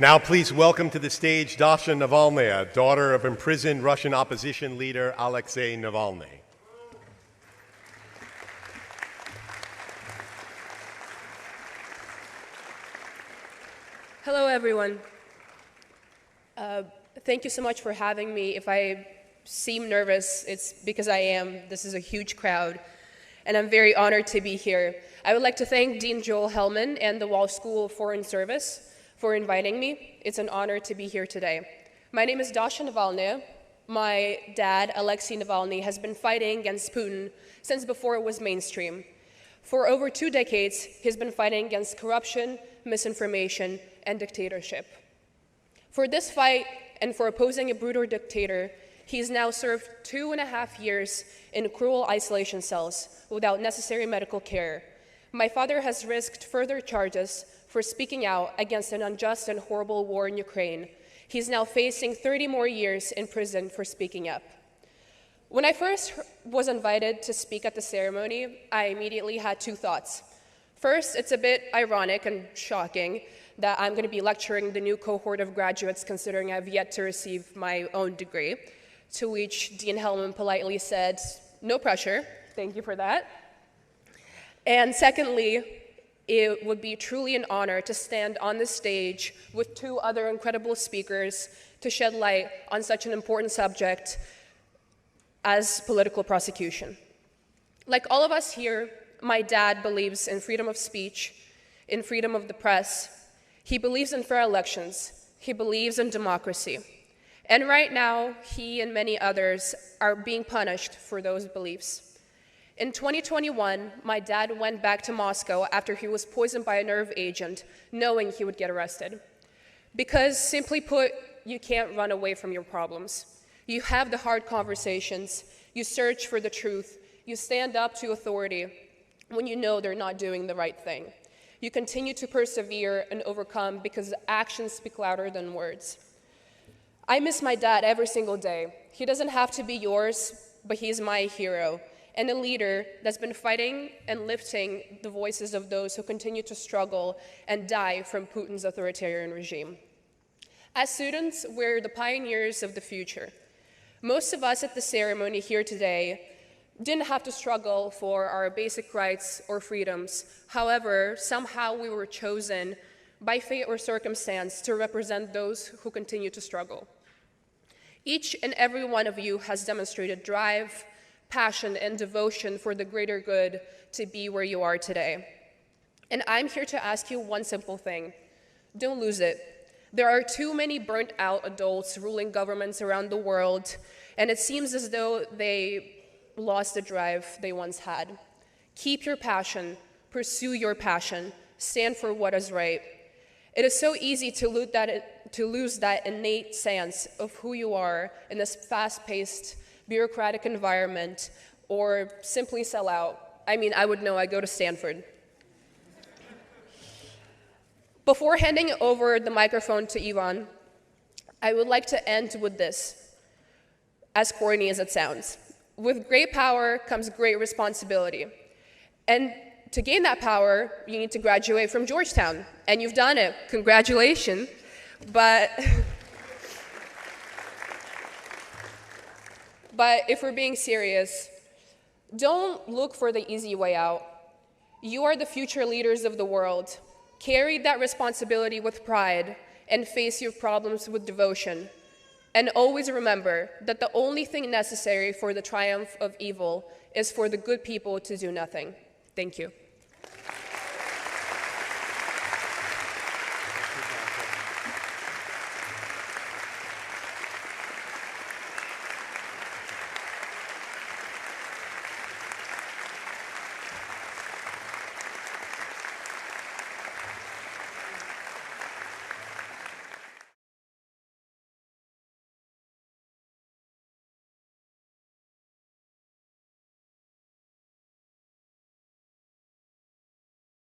Now please welcome to the stage Dasha Navalnaya, daughter of imprisoned Russian opposition leader Alexei Navalny. Hello, everyone. Thank you so much for having me. If I seem nervous, it's because I am. This is a huge crowd, and I'm very honored to be here. I would like to thank Dean Joel Hellman and the Wall School of Foreign Service for inviting me. It's an honor to be here today. My name is Dasha Navalnaya. My dad, Alexei Navalny, has been fighting against Putin since before it was mainstream. For over 2 decades, he's been fighting against corruption, misinformation, and dictatorship. For this fight and for opposing a brutal dictator, he's now served 2.5 years in cruel isolation cells without necessary medical care. My father has risked further charges for speaking out against an unjust and horrible war in Ukraine. He's now facing 30 more years in prison for speaking up. When I first was invited to speak at the ceremony, I immediately had 2 thoughts. First, it's a bit ironic and shocking that I'm going to be lecturing the new cohort of graduates considering I've yet to receive my own degree, to which Dean Hellman politely said, "No pressure, thank you for that." And secondly, it would be truly an honor to stand on the stage with 2 other incredible speakers to shed light on such an important subject as political prosecution. Like all of us here, my dad believes in freedom of speech, in freedom of the press. He believes in fair elections. He believes in democracy. And right now, he and many others are being punished for those beliefs. In 2021, my dad went back to Moscow after he was poisoned by a nerve agent, knowing he would get arrested. Because, simply put, you can't run away from your problems. You have the hard conversations, you search for the truth, you stand up to authority when you know they're not doing the right thing. You continue to persevere and overcome because actions speak louder than words. I miss my dad every single day. He doesn't have to be yours, but he's my hero, and a leader that's been fighting and lifting the voices of those who continue to struggle and die from Putin's authoritarian regime. As students, we're the pioneers of the future. Most of us at the ceremony here today didn't have to struggle for our basic rights or freedoms. However, somehow we were chosen by fate or circumstance to represent those who continue to struggle. Each and every one of you has demonstrated drive, passion, and devotion for the greater good to be where you are today. And I'm here to ask you one simple thing. Don't lose it. There are too many burnt out adults ruling governments around the world, and it seems as though they lost the drive they once had. Keep your passion, pursue your passion, stand for what is right. It is so easy to lose that innate sense of who you are in this fast-paced, bureaucratic environment, or simply sell out. I mean, I would know, I go to Stanford. Before handing over the microphone to Ivan, I would like to end with this, as corny as it sounds. With great power comes great responsibility. And to gain that power, you need to graduate from Georgetown, and you've done it. Congratulations. But if we're being serious, don't look for the easy way out. You are the future leaders of the world. Carry that responsibility with pride and face your problems with devotion. And always remember that the only thing necessary for the triumph of evil is for the good people to do nothing. Thank you.